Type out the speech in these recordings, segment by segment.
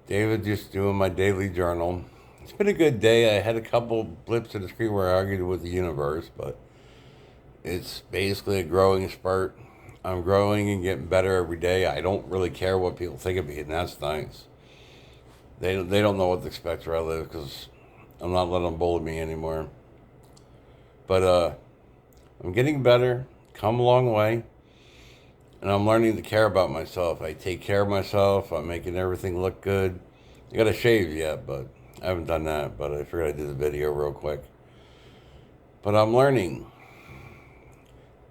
David, just doing my daily journal. It's been a good day. I had a couple blips in the screen where I argued with the universe, but it's basically a growing spurt. I'm growing and getting better every day. I don't really care what people think of me, and that's nice. They don't know what to expect where I live because I'm not letting them bully me anymore. But I'm getting better, come a long way, and I'm learning to care about myself. I take care of myself. I'm making everything look good. I got to shave yet, but I haven't done that. But I figured I'd do the video real quick. But I'm learning.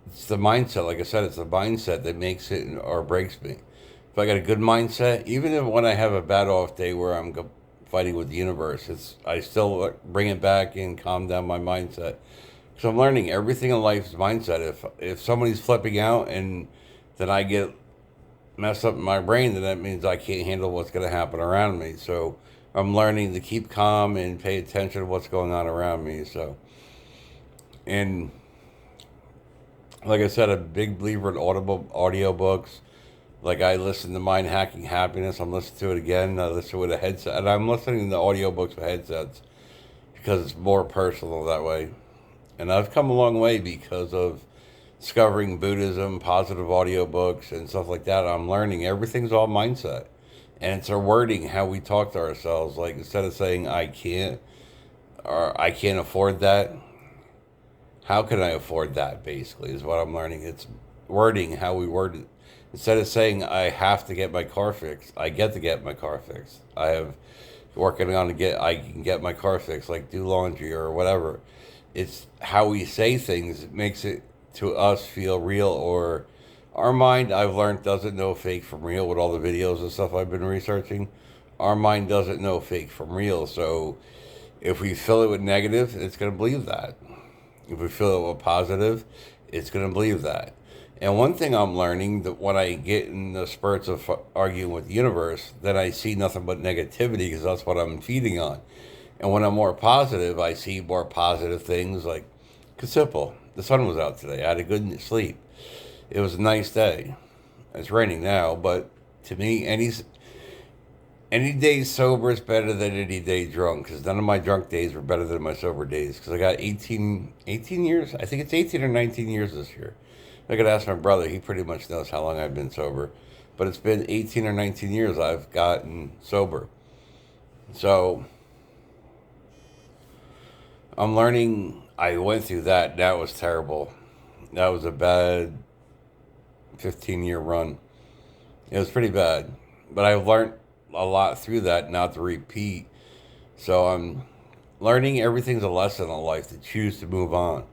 It's the mindset. Like I said, it's the mindset that makes it or breaks me. If I got a good mindset, even if when I have a bad off day where I'm fighting with the universe, I still bring it back and calm down my mindset. So I'm learning everything in life is mindset. If somebody's flipping out and then I get messed up in my brain, then that means I can't handle what's going to happen around me. So I'm learning to keep calm and pay attention to what's going on around me. So, and like I said, a big believer in audio books. Like I listen to Mind Hacking Happiness. I'm listening to it again. I listen with a headset, and I'm listening to audiobooks with headsets because it's more personal that way. And I've come a long way because of discovering Buddhism, positive audiobooks, and stuff like that. I'm learning everything's all mindset. And it's our wording, how we talk to ourselves. Like instead of saying, I can't, or I can't afford that, how can I afford that, basically, is what I'm learning. It's wording, how we word it. Instead of saying, I have to get my car fixed, I get to get my car fixed. I have working on I can get my car fixed, like do laundry or whatever. It's how we say things. It makes it to us feel real, or our mind, I've learned, doesn't know fake from real with all the videos and stuff I've been researching. Our mind doesn't know fake from real. So if we fill it with negative, it's going to believe that. If we fill it with positive, it's going to believe that. And one thing I'm learning that when I get in the spurts of arguing with the universe, then I see nothing but negativity because that's what I'm feeding on. And when I'm more positive, I see more positive things. Like, cause simple, the sun was out today. I had a good sleep. It was a nice day. It's raining now, but to me, any day sober is better than any day drunk. Because none of my drunk days were better than my sober days. Because I got 18 years. I think it's 18 or 19 years this year. I could ask my brother. He pretty much knows how long I've been sober. But it's been 18 or 19 years I've gotten sober. So I'm learning. I went through that. That was terrible. That was a bad 15-year run. It was pretty bad. But I've learned a lot through that not to repeat. So I'm learning everything's a lesson in life to choose to move on.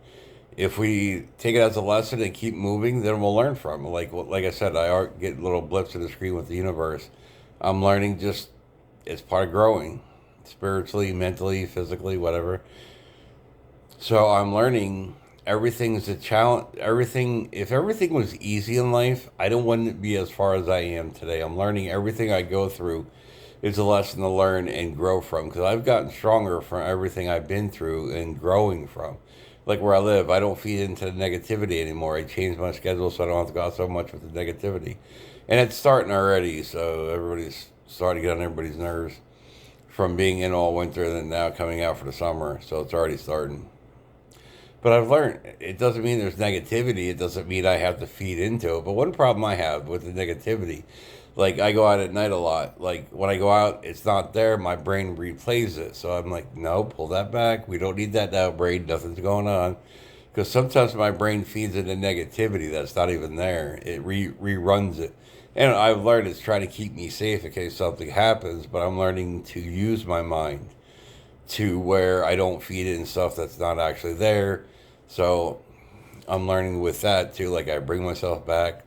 If we take it as a lesson and keep moving, then we'll learn from it. Like I said, I get little blips in the screen with the universe. I'm learning just it's part of growing, spiritually, mentally, physically, whatever. So I'm learning everything's a challenge. Everything, if everything was easy in life, I don't want to be as far as I am today. I'm learning everything I go through is a lesson to learn and grow from because I've gotten stronger from everything I've been through and growing from. Like where I live, I don't feed into the negativity anymore. I changed my schedule so I don't have to go out so much with the negativity. And it's starting already, so everybody's starting to get on everybody's nerves from being in all winter and then now coming out for the summer. So it's already starting. But I've learned it doesn't mean there's negativity. It doesn't mean I have to feed into it. But one problem I have with the negativity, like I go out at night a lot. Like when I go out, it's not there. My brain replays it. So I'm like, no, pull that back. We don't need that now, brain. Nothing's going on. Because sometimes my brain feeds into negativity that's not even there. It reruns it. And I've learned it's trying to keep me safe in case something happens. But I'm learning to use my mind to where I don't feed it in stuff that's not actually there. So I'm learning with that too. Like I bring myself back.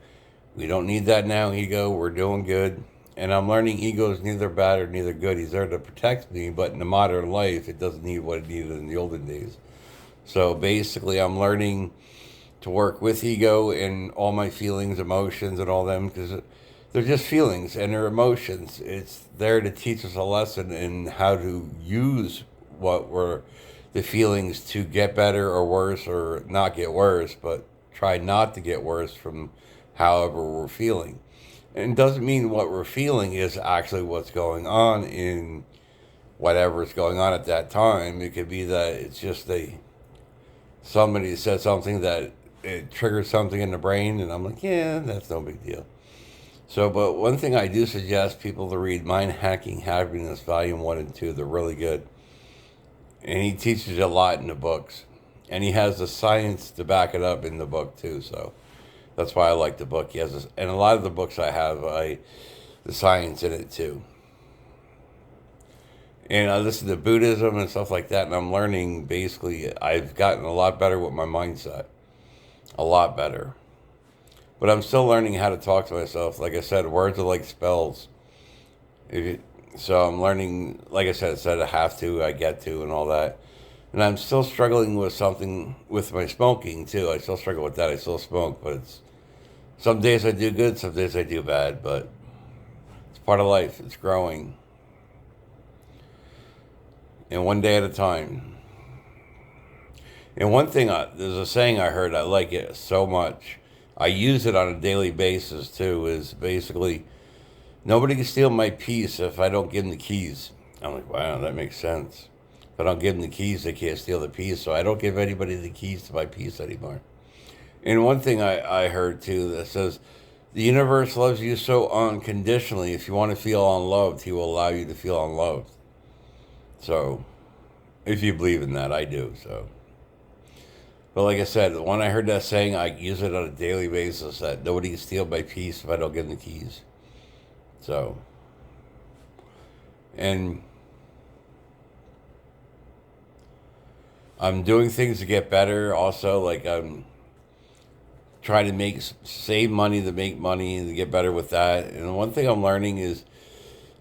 We don't need that now, ego. We're doing good. And I'm learning ego is neither bad or neither good. He's there to protect me, but in the modern life, it doesn't need what it needed in the olden days. So basically, I'm learning to work with ego and all my feelings, emotions, and all them because they're just feelings and they're emotions. It's there to teach us a lesson in how to use what were the feelings to get better or worse or not get worse, but try not to get worse from however we're feeling. And it doesn't mean what we're feeling is actually what's going on in whatever's going on at that time. It could be that it's just somebody said something that it triggers something in the brain, and I'm like, yeah, that's no big deal. So, but one thing I do suggest people to read Mind Hacking Happiness, Volume 1 and 2. They're really good. And he teaches a lot in the books. And he has the science to back it up in the book, too. So that's why I like the book. He has this, and a lot of the books I have, the science in it, too. And I listen to Buddhism and stuff like that, and I'm learning, basically, I've gotten a lot better with my mindset. A lot better. But I'm still learning how to talk to myself. Like I said, words are like spells. So I'm learning, like I said, instead of have to, I get to, and all that. And I'm still struggling with something with my smoking, too. I still struggle with that. I still smoke, but some days I do good, some days I do bad. But it's part of life. It's growing. And one day at a time. And one thing, there's a saying I heard, I like it so much. I use it on a daily basis, too, is basically, nobody can steal my peace if I don't give them the keys. I'm like, wow, that makes sense. If I don't give them the keys, they can't steal the peace, so I don't give anybody the keys to my peace anymore. And one thing I heard, too, that says, the universe loves you so unconditionally. If you want to feel unloved, he will allow you to feel unloved. So, if you believe in that, I do, so. But like I said, when I heard that saying, I use it on a daily basis, that nobody can steal my peace if I don't give them the keys. So, and I'm doing things to get better also, like I'm trying to save money to make money and to get better with that. And one thing I'm learning is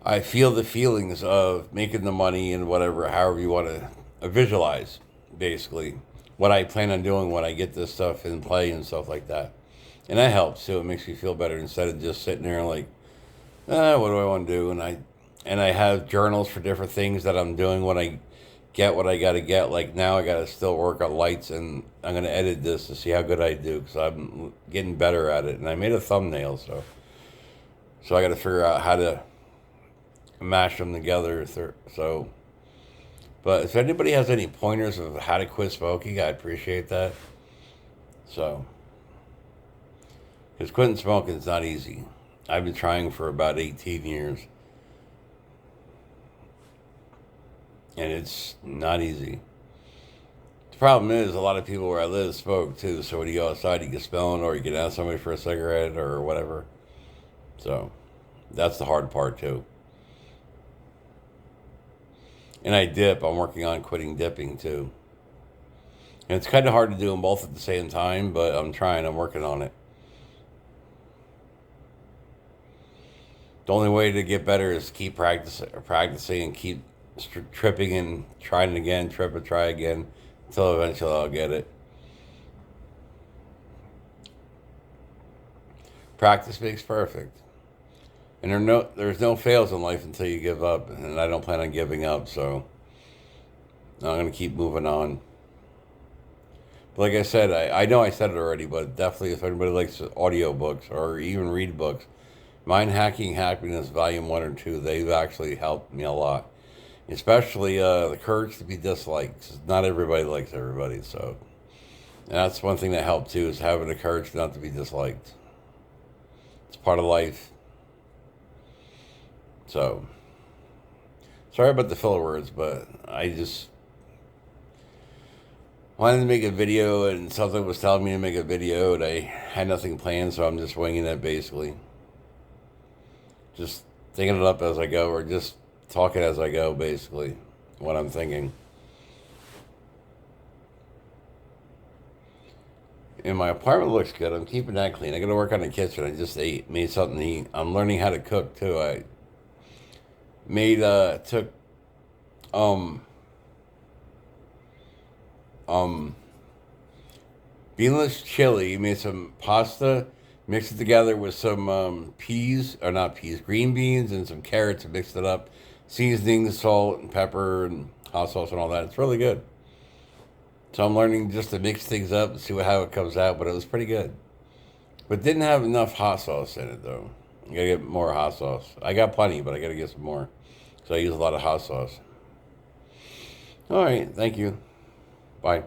I feel the feelings of making the money and whatever, however you want to visualize, basically. What I plan on doing when I get this stuff in play and stuff like that. And that helps too. It makes me feel better instead of just sitting there like, what do I want to do? And I have journals for different things that I'm doing when I get what I got to get. Like now I got to still work on lights, and I'm going to edit this to see how good I do because I'm getting better at it. And I made a thumbnail, so I got to figure out how to mash them together. So. But if anybody has any pointers of how to quit smoking, I appreciate that. So, because quitting smoking is not easy. I've been trying for about 18 years. And it's not easy. The problem is a lot of people where I live smoke too. So when you go outside, you get smelling, or you can ask somebody for a cigarette or whatever. So, that's the hard part too. And I dip. I'm working on quitting dipping too. And it's kind of hard to do them both at the same time, but I'm trying. I'm working on it. The only way to get better is keep practicing and keep tripping and trying again, trip and try again, until eventually I'll get it. Practice makes perfect. And there's no fails in life until you give up, and I don't plan on giving up, so I'm going to keep moving on. But like I said, I know I said it already, but definitely if anybody likes audiobooks or even read books, Mind Hacking Happiness, Volume 1 or 2, they've actually helped me a lot. Especially The Courage to be Disliked. Not everybody likes everybody, so. And that's one thing that helped too, is having the courage not to be disliked. It's part of life. So, sorry about the filler words, but I just wanted to make a video, and something was telling me to make a video, and I had nothing planned, so I'm just winging it, basically. Just thinking it up as I go, or just talking as I go, basically, what I'm thinking. And my apartment looks good. I'm keeping that clean. I got to work on the kitchen. I just made something to eat. I'm learning how to cook, too. I took beanless chili, made some pasta, mixed it together with some green beans and some carrots, and mixed it up, seasoning, salt and pepper and hot sauce and all that. It's really good. So I'm learning just to mix things up and see how it comes out, but it was pretty good. But didn't have enough hot sauce in it though. I gotta get more hot sauce. I got plenty, but I gotta get some more. So I use a lot of hot sauce. All right, thank you. Bye.